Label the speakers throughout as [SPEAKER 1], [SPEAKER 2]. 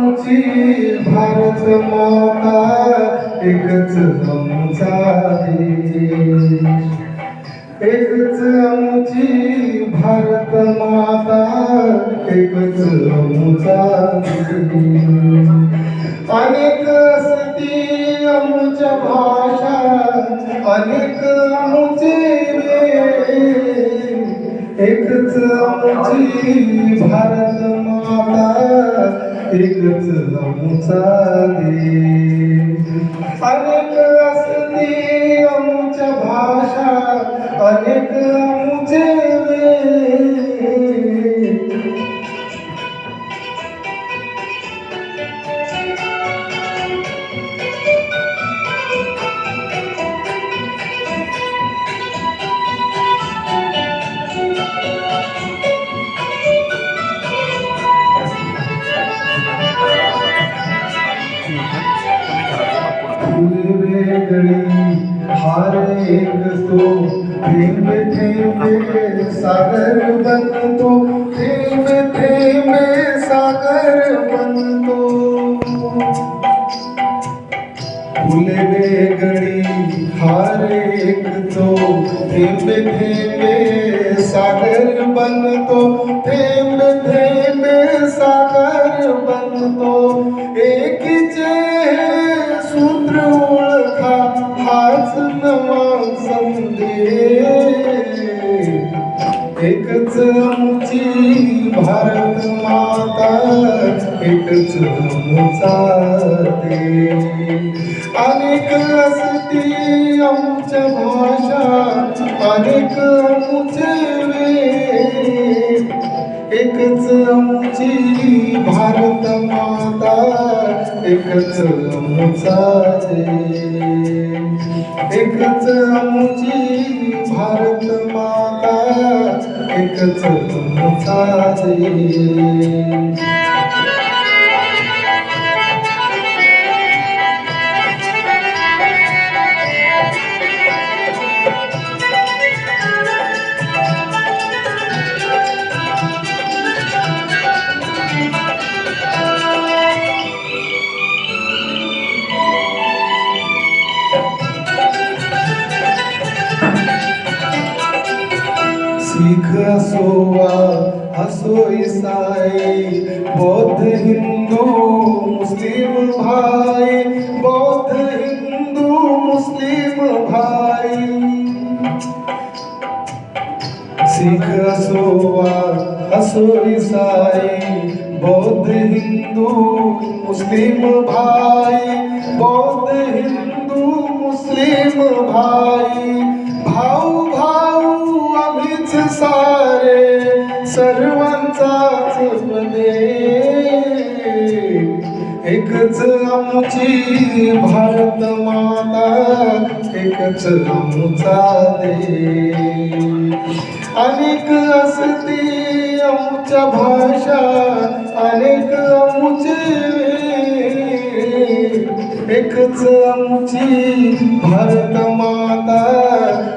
[SPEAKER 1] आमची भारत माता, एकच आमचा देश, एकच आमची भारत माता, एकच आमचा देश. अनेक असती आमच्या भाषा, अनेक आमचे वेश, एकच आमची भारत माता, एकच आमचा देश. अनेक असती आमच्या भाषा, अनेक आमचे वेश. वेगळी हार एक तो, थेंब थेंबे सागर बनतो, थेंब थेंबे सागर बनतो. फुले वेगळी हार एक तो, थेंब थेंबे सागर बनतो, थेंब थेंबे सागर बनतो. एकीचे सूत्र ओळखा, हाच नवा संदेश, एकच आमची भारत माता, एकच आमचा देश. अनेक असती आमच्या भाषा, अनेक आमचे वेश, एकच आमची भारत माता, एकच आमचा देश. एकच आमची भारत माता, एकच आमचा देश. सिख असो वा असो ईसाई, बौद्ध हिंदू मुस्लिम भाई, बौद्ध हिंदू मुस्लिम भाई. सिख असो वा असो ईसाई, बौद्ध हिंदू मुस्लिम भाई, बौद्ध हिंदू मुस्लिम भाई. भाऊ भाऊ आम्हीच सारे, सर्वांचाच देश, एकच आमची भारत माता, एकच आमचा देश. अनेक असती आमच्या भाषा, अनेक आमचे वेश, एकच आमची भारत माता,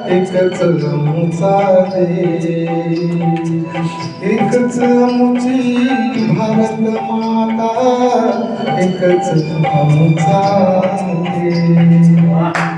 [SPEAKER 1] एकच आमचा देश. एकच आमची भारत माता, एकच आमचा देश.